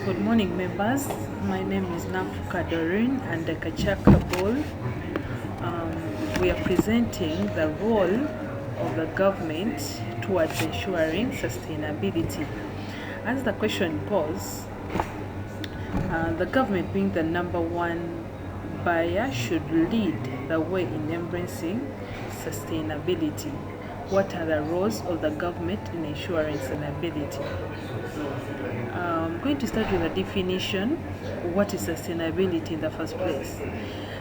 Good morning, members. My name is Nafuka Doreen and the Kachaka Ball. We are presenting the role of the government towards ensuring sustainability. As the question goes, the government being the number one buyer should lead the way in embracing sustainability. What are the roles of the government in ensuring sustainability? I'm going to start with a definition. What is sustainability in the first place?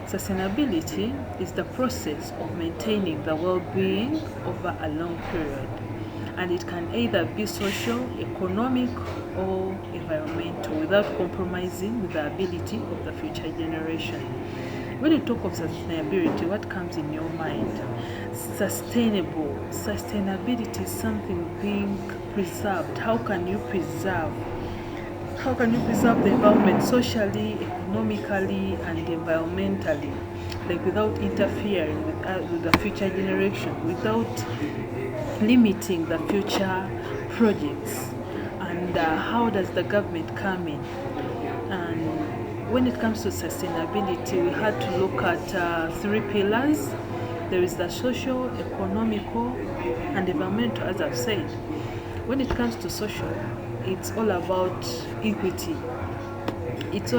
Sustainability is the process of maintaining the well-being over a long period, and it can either be social, economic, or environmental without compromising with the ability of the future generation. When you talk of sustainability, what comes in your mind? Sustainability is something being preserved. How can you preserve the environment socially, economically, and environmentally, like without interfering with the future generation, without limiting the future projects? And how does the government come in? And when it comes to sustainability, we had to look at three pillars. There is the social, economical, and environmental, as I've said. When it comes to social, it's all about equity. It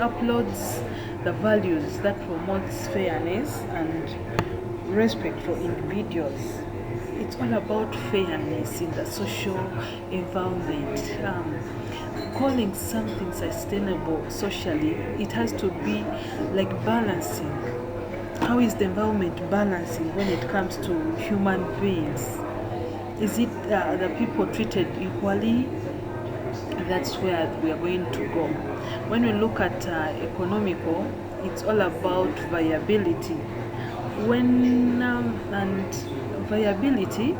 uploads the values that promotes fairness and respect for individuals. It's all about fairness in the social environment. Calling something sustainable socially, it has to be like balancing. How is the environment balancing when it comes to human beings? Is it the people treated equally? That's where we are going to go. When we look at economical, it's all about viability. And viability,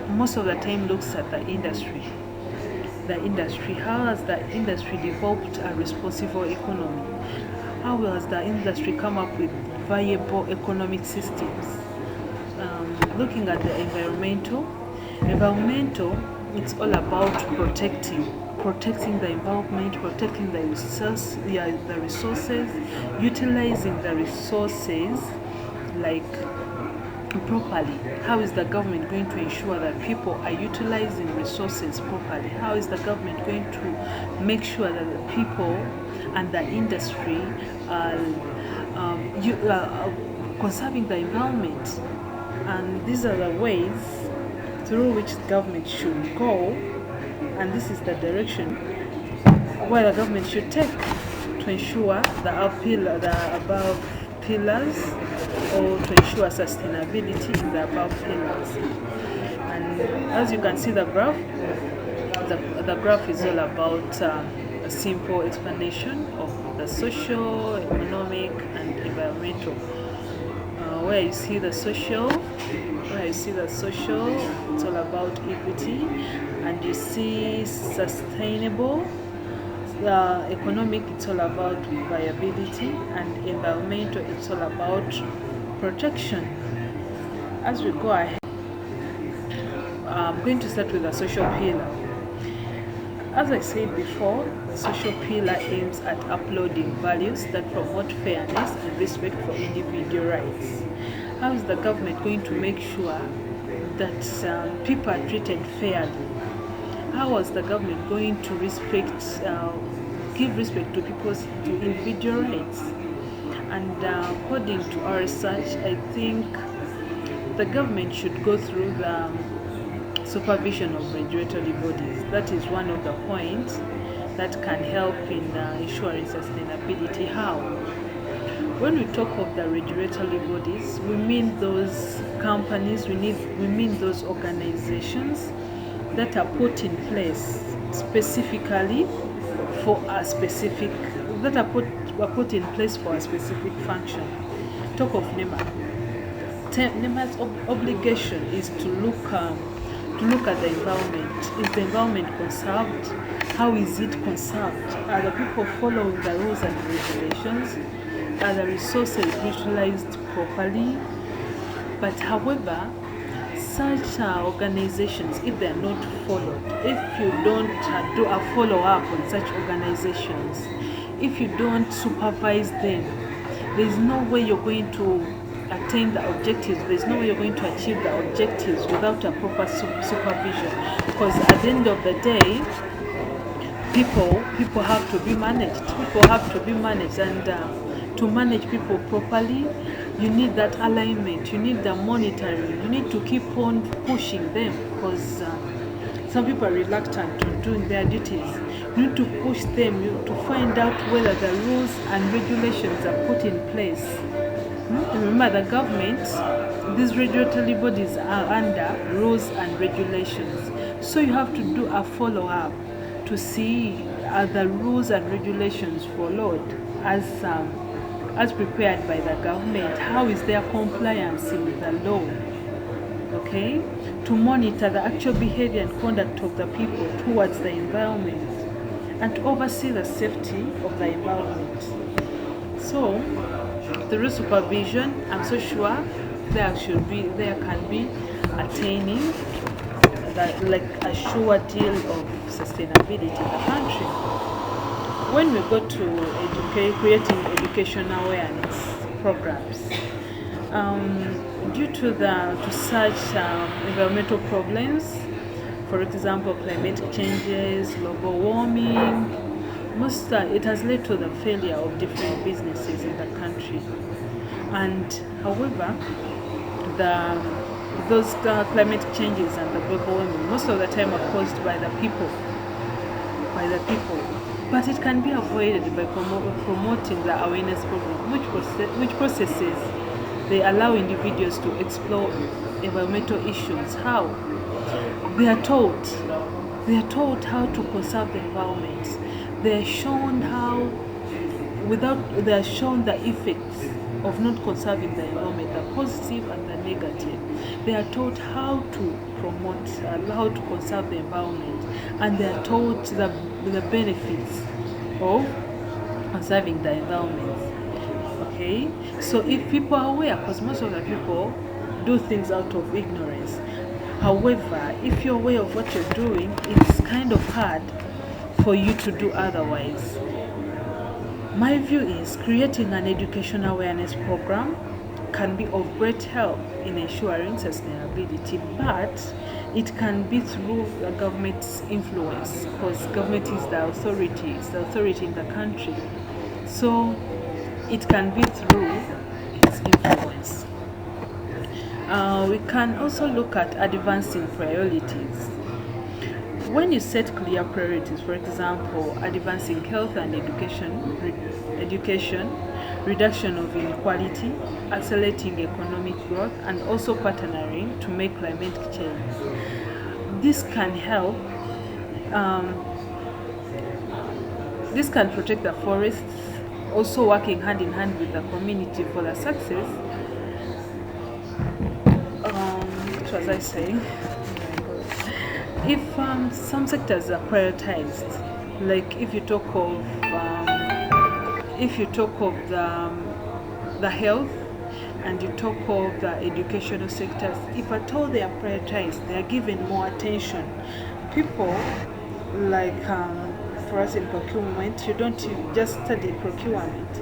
most of the time looks at the industry. How has the industry developed a responsible economy? How has the industry come up with viable economic systems? Looking at the environmental, it's all about protecting the environment, protecting the resources, utilizing the resources like properly. How is the government going to ensure that people are utilizing resources properly? How is the government going to make sure that the people and the industry are conserving the environment? And these are the ways through which government should go, and this is the direction where the government should take to ensure the above pillars, or to ensure sustainability in the above pillars. And as you can see the graph, the graph is all about a simple explanation of the social, economic, and environmental. Where you see the social, it's all about equity, and you see sustainable. Economic, it's all about viability, and environmental, it's all about protection. As we go ahead, I'm going to start with the social pillar. As I said before, the social pillar aims at uploading values that promote fairness and respect for individual rights. How is the government going to make sure that people are treated fairly? How is the government going to give respect to individual rights? And according to our research, I think the government should go through the supervision of regulatory bodies. That is one of the points that can help in ensuring sustainability. How? When we talk of the regulatory bodies, we mean those companies, we mean those organizations that are put in place specifically for a specific, were put in place for a specific function. Talk of NEMA. NEMA's obligation is to look at the environment. Is the environment conserved? How is it conserved? Are the people following the rules and regulations? Are the resources utilized properly? But however, such organizations, if they are not followed, if you don't do a follow-up on such organizations, if you don't supervise them, there's no way you're going to attain the objectives. There's no way you're going to achieve the objectives without a proper supervision. Because at the end of the day, people have to be managed. People have to be managed, and to manage people properly, you need that alignment. You need the monitoring. You need to keep on pushing them, because some people are reluctant to doing their duties. You need to push them to find out whether the rules and regulations are put in place. Remember, the government, these regulatory bodies are under rules and regulations. So you have to do a follow-up to see are the rules and regulations followed as prepared by the government. How is their compliance with the law? Okay, to monitor the actual behavior and conduct of the people towards the environment, and to oversee the safety of the environment. So, through supervision, I'm so sure there can be attaining like a sure deal of sustainability in the country. When we go to creating education awareness programs, due to such environmental problems, for example, climate changes, global warming, it has led to the failure of different businesses in the country. And however, those climate changes and the global warming most of the time are caused by the people. But it can be avoided by promoting the awareness program, which processes they allow individuals to explore environmental issues. How? They are taught how to conserve the environment. They are shown the effects of not conserving the environment, the positive and the negative. They are taught how to promote, how to conserve the environment, and they are taught the benefits of conserving the environment. Okay, so if people are aware, because most of the people do things out of ignorance. However, if you're aware of what you're doing, it's kind of hard for you to do otherwise. My view is creating an education awareness program can be of great help in ensuring sustainability, but it can be through the government's influence, because government is the authority in the country. So it can be through its influence. We can also look at advancing priorities. When you set clear priorities, for example, advancing health and education, reduction of inequality, accelerating economic growth, and also partnering to make climate change, this can help. This can protect the forests, also working hand in hand with the community for the success. What was I saying? If some sectors are prioritized, like if you talk of the health and you talk of the educational sectors, if at all they are prioritized, they are given more attention. People like for us in procurement, you don't just study procurement.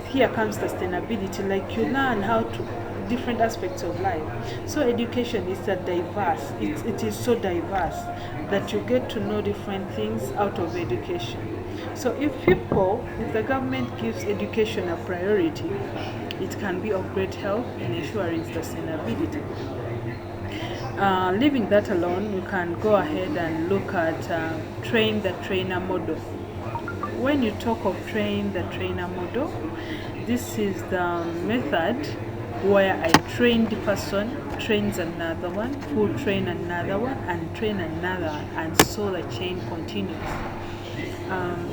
Here comes sustainability, like you learn how to different aspects of life. So education is it is so diverse that you get to know different things out of education. So if the government gives education a priority, it can be of great help in ensuring sustainability. Leaving that alone, we can go ahead and look at train the trainer model. When you talk of train the trainer model, this is the method where a trained person trains another one, who train another one, and train another one, and so the chain continues.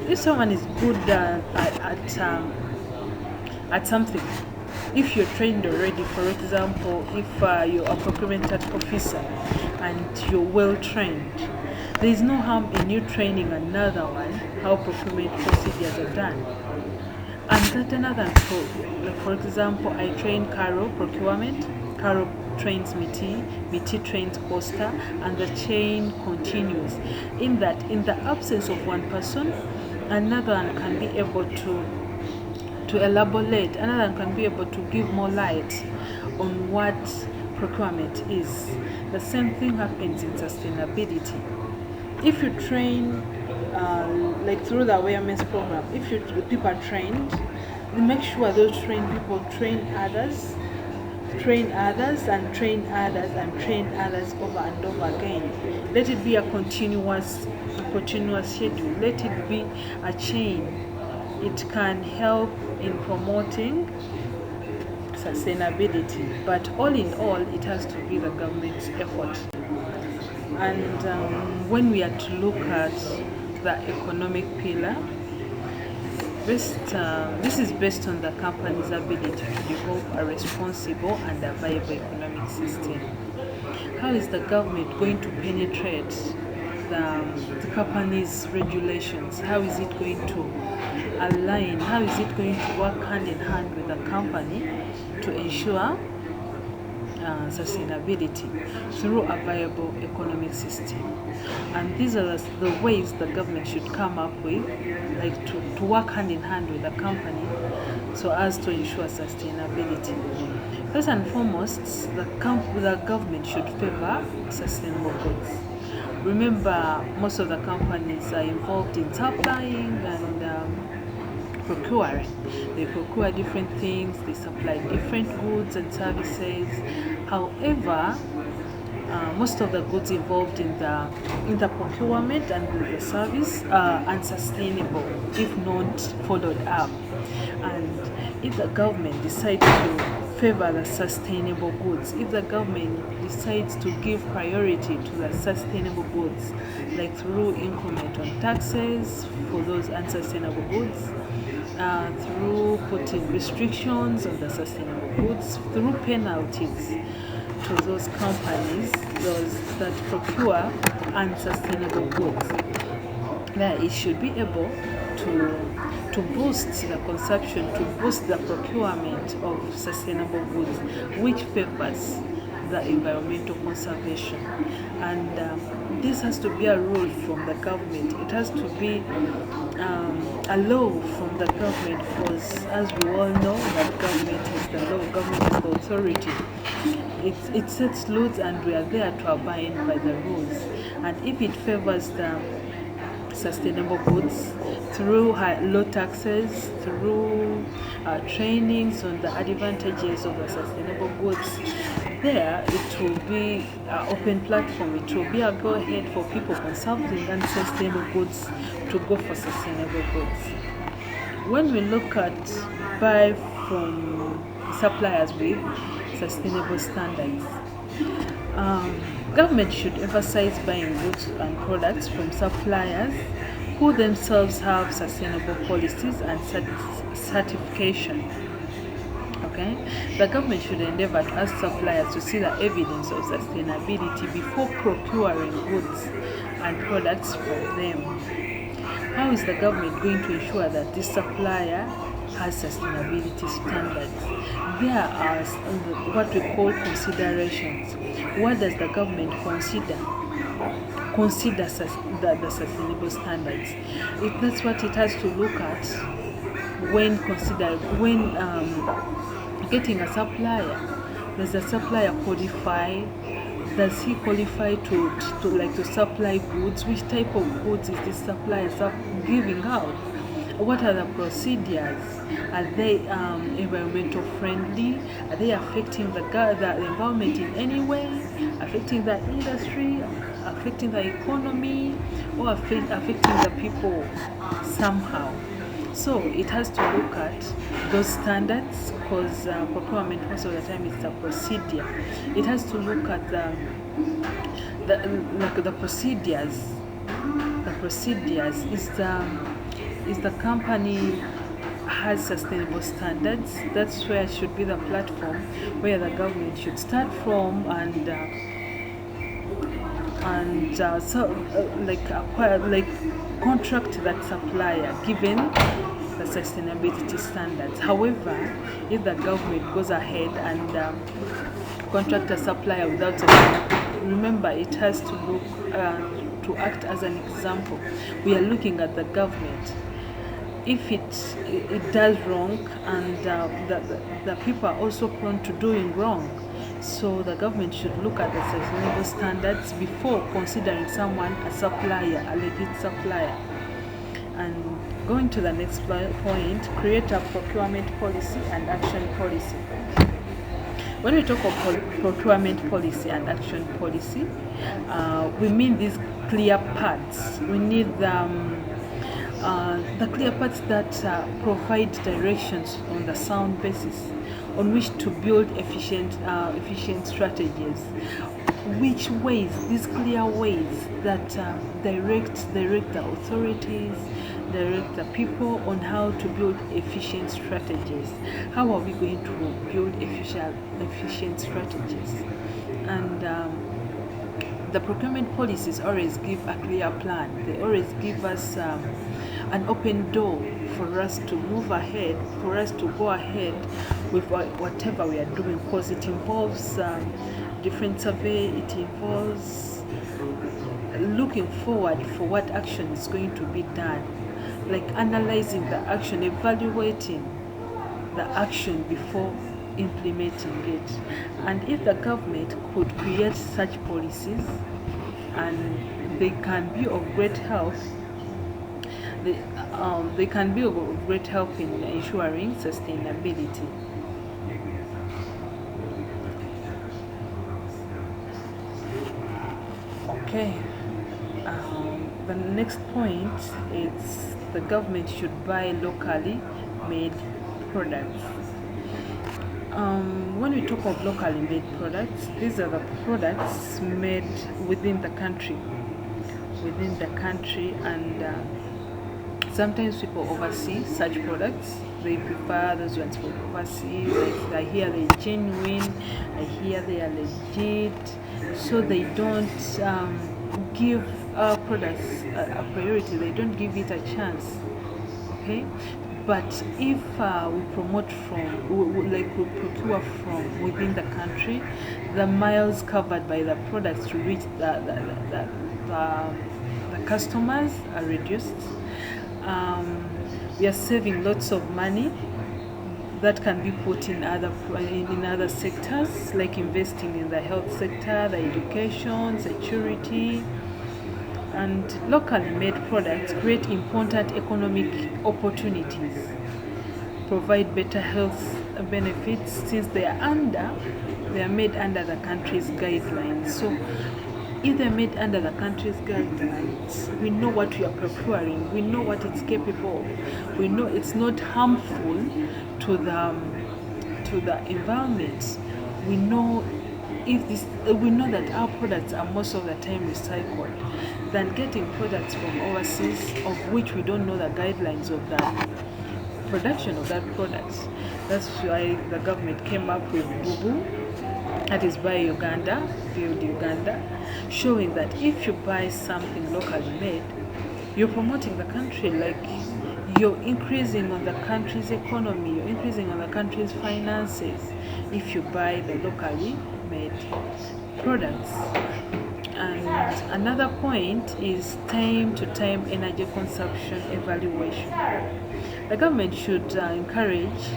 If someone is good at something, if you're trained already, for example, if you're a procurement officer and you're well trained, there is no harm in you training another one how procurement procedures are done. And that another, for example, I train Carol procurement. Carol trains MITI, MITI trains Costa, and the chain continues. In that, in the absence of one person, another one can be able to elaborate, another one can be able to give more light on what procurement is. The same thing happens in sustainability. If you train, like through the awareness program, if people are trained, make sure those trained people train others, and train others over and over again. Let it be a continuous schedule. Let it be a chain. It can help in promoting sustainability, but all in all, it has to be the government's effort. And when we are to look at the economic pillar, this is based on the company's ability to develop a responsible and a viable economic system. How is the government going to penetrate the company's regulations? How is it going to align? How is it going to work hand in hand with the company to ensure sustainability through a viable economic system? And these are the ways the government should come up with, like to work hand in hand with the company so as to ensure sustainability. First and foremost, the government should favor sustainable goods. Remember, most of the companies are involved in supplying and procuring. They procure different things, they supply different goods and services. However, most of the goods involved in the procurement and the service are unsustainable if not followed up. And if the government decides to favor the sustainable goods, if the government decides to give priority to the sustainable goods, like through increment on taxes for those unsustainable goods, through putting restrictions on the sustainable goods, through penalties to those companies that procure unsustainable goods, that it should be able to boost the consumption, to boost the procurement of sustainable goods, which favors the environmental conservation. And this has to be a rule from the government. It has to be a law from the government, because as we all know, that government is the law, government is the authority. It sets laws and we are there to abide by the rules. And if it favors the sustainable goods through low taxes, through trainings on the advantages of the sustainable goods, there it will be an open platform. It will be a go-ahead for people consulting unsustainable goods to go for sustainable goods. When we look at buy from suppliers with sustainable standards, government should emphasize buying goods and products from suppliers who themselves have sustainable policies and certification. Okay? The government should endeavor to ask suppliers to see the evidence of sustainability before procuring goods and products from them. How is the government going to ensure that this supplier has sustainability standards? There are what we call considerations. What does the government consider the sustainable standards? That's what it has to look at when getting a supplier. Does the supplier qualify? Does he qualify to supply goods? Which type of goods is this supplier giving out? What are the procedures? Are they environmental friendly? Are they affecting the environment in any way? Affecting the industry? Affecting the economy? Or affecting the people somehow? So it has to look at those standards, because procurement most of the time is a procedure. It has to look at the procedures. The procedures is the company has sustainable standards. That's where should be the platform where the government should start from and contract that supplier given the sustainability standards. However, if the government goes ahead and contractor supplier without a, remember, it has to look to act as an example. We are looking at the government. If it does wrong, and the people are also prone to doing wrong, so the government should look at the sustainable standards before considering someone a supplier, a legit supplier. And going to the next point, create a procurement policy and action policy. When we talk of procurement policy and action policy, we mean these clear paths. We need the clear paths that provide directions on the sound basis on which to build efficient strategies. Which ways, these clear ways that direct the authorities, direct the people on how to build efficient strategies. How are we going to build efficient strategies? And the procurement policies always give a clear plan. They always give us an open door for us to move ahead, for us to go ahead with whatever we are doing, because it involves different survey, it involves looking forward for what action is going to be done, like analyzing the action, evaluating the action before implementing it. And if the government could create such policies, and they can be of great help, they can be of great help in ensuring sustainability. Okay, the next point is the government should buy locally made products. When we talk of locally made products, these are the products made within the country, and sometimes people oversee such products. They prefer those ones for overseas. Like, I hear they're genuine, I hear they are legit, so they don't give our products a priority. They don't give it a chance. Okay, but if we promote from, we procure from within the country, the miles covered by the products to reach the customers are reduced. We are saving lots of money that can be put in other sectors, like investing in the health sector, the education, security. And locally made products create important economic opportunities, provide better health benefits, since they are made under the country's guidelines. So if they're made under the country's guidelines, we know what we are procuring, we know what it's capable of, we know it's not harmful to the environment. We know that our products are most of the time recycled, than getting products from overseas of which we don't know the guidelines of the production of that product. That's why the government came up with Bubu, that is Buy Uganda, Build Uganda, showing that if you buy something locally made, you're promoting the country, like you're increasing on the country's economy, you're increasing on the country's finances if you buy the locally made products. And another point is time-to-time energy consumption evaluation. The government should encourage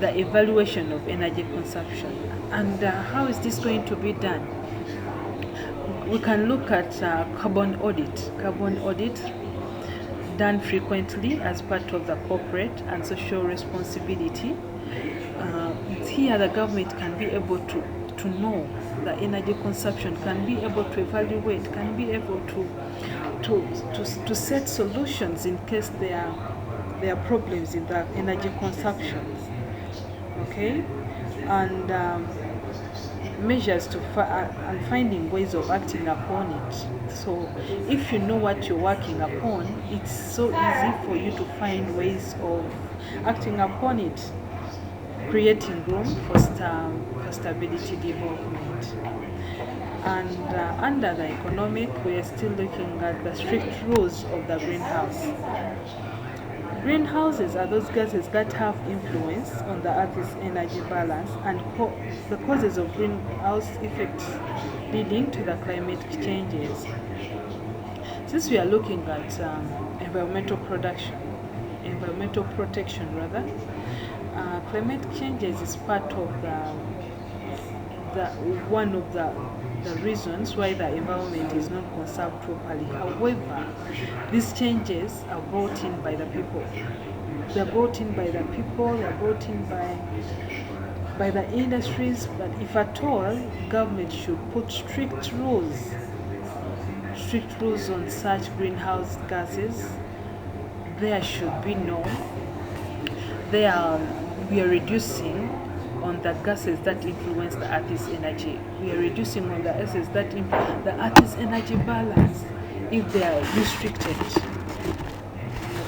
the evaluation of energy consumption. And how is this going to be done? We can look at carbon audit done frequently as part of the corporate and social responsibility. Here the government can be able to know the energy consumption, can be able to evaluate, can be able to set solutions in case there are problems in the energy consumption. Okay, and measures and finding ways of acting upon it. So if you know what you're working upon, it's so easy for you to find ways of acting upon it, creating room for stability development. And under the economic, we are still looking at the strict rules of the greenhouse. Greenhouses are those gases that have influence on the Earth's energy balance and the causes of greenhouse effects leading to the climate changes. Since we are looking at environmental protection rather, climate changes is part of the one of the reasons why the environment is not conserved properly. However, these changes are brought in by the people. They are brought in by the people, they are brought in by the industries, but if at all, government should put strict rules on such greenhouse gases. There should be no. We are reducing on the gases that influence the Earth's energy. We are reducing on the gases that influence the Earth's energy balance if they are restricted.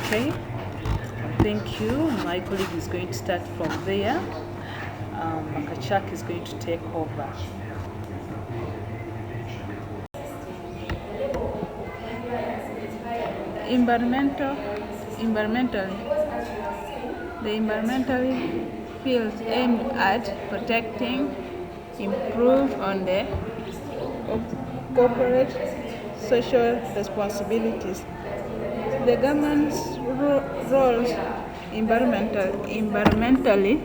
Okay? Thank you. My colleague is going to start from there. Makachak is going to take over. The environmental fields aimed at protecting, improve on the corporate social responsibilities. The government's roles environmentally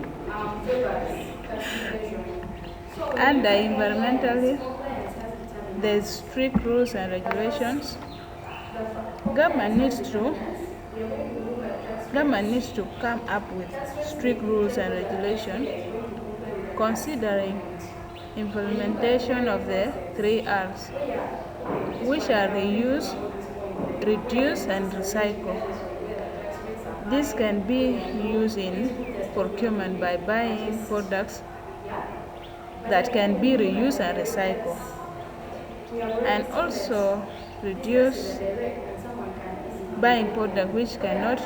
there's strict rules and regulations. Government needs to come up with strict rules and regulations considering implementation of the 3 R's, which are reuse, reduce and recycle. This can be used in procurement by buying products that can be reused and recycled, and also reduce buying products which cannot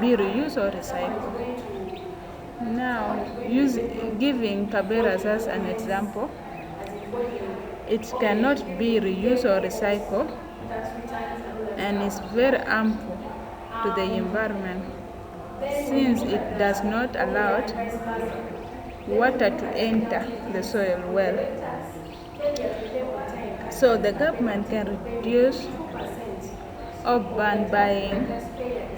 be reused or recycled. Now, giving Kaberas as an example, it cannot be reused or recycled and is very harmful to the environment since it does not allow water to enter the soil well. So the government can reduce or ban buying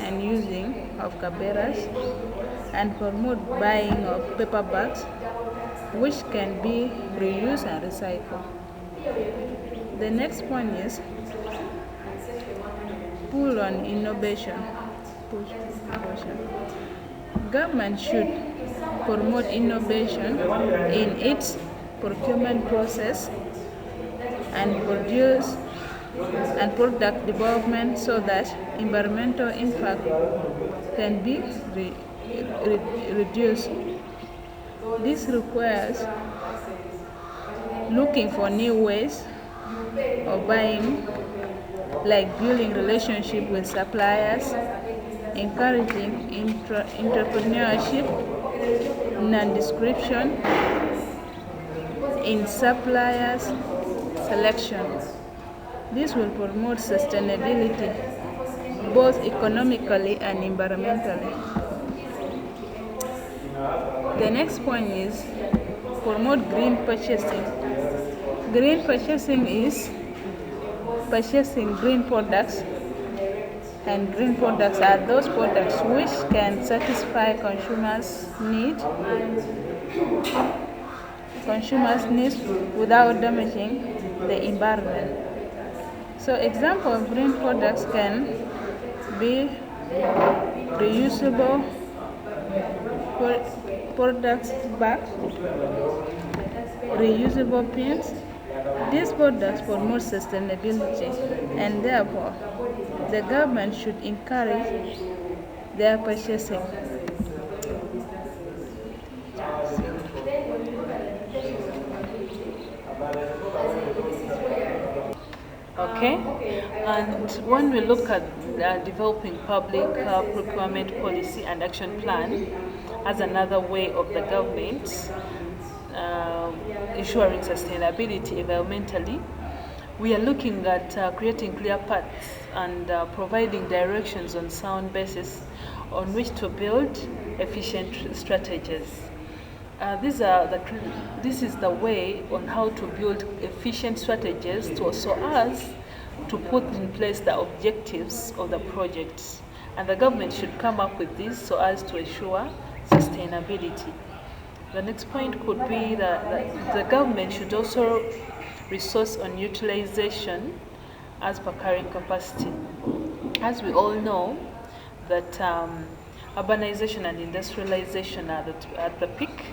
and using of Kaberas and promote buying of paper bags which can be reused and recycled. The next point is pull on innovation. Government should promote innovation in its procurement process and produce and product development so that environmental impact can be reduced. This requires looking for new ways of buying, like building relationship with suppliers, encouraging entrepreneurship, non-discrimination in suppliers selection. This will promote sustainability both economically and environmentally. The next point is promote green purchasing. Green purchasing is purchasing green products, and green products are those products which can satisfy consumers' needs without damaging the environment. So example of green products can be reusable products bags, reusable pins. These products promote sustainability, and therefore the government should encourage their purchasing. Okay, and when we look at developing public procurement policy and action plan as another way of the government ensuring sustainability environmentally, we are looking at creating clear paths and providing directions on sound basis on which to build efficient strategies. This is the way on how to build efficient strategies so as to put in place the objectives of the project. And the government should come up with this so as to ensure sustainability. The next point could be that the government should also resource on utilization as per carrying capacity. As we all know, that urbanization and industrialization are at the peak.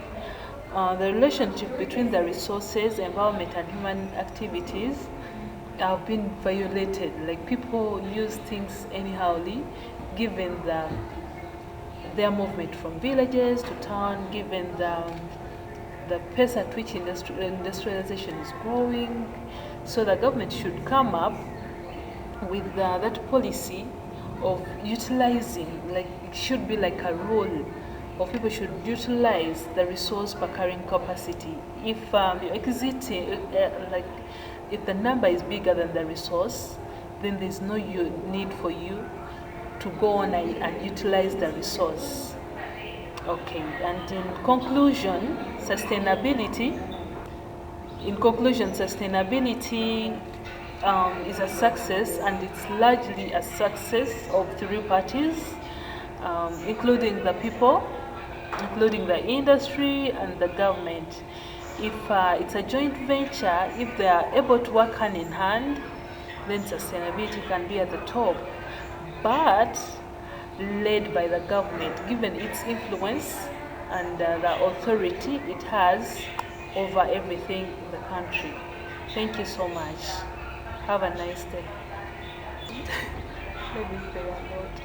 The relationship between the resources, environment, and human activities have been violated. Like, people use things anyhowly, given their movement from villages to town, given the pace at which industrialization is growing. So the government should come up with that policy of utilizing, like, it should be like a rule of people should utilize the resource per carrying capacity. If you're exiting, like, if the number is bigger than the resource, then there's no need for you to go on and utilize the resource. Okay, and in conclusion, sustainability is a success, and it's largely a success of three parties, including the people, including the industry, and the government. If it's a joint venture, if they are able to work hand in hand, then sustainability can be at the top. But led by the government, given its influence and the authority it has over everything in the country. Thank you so much. Have a nice day. Let me pray a lot.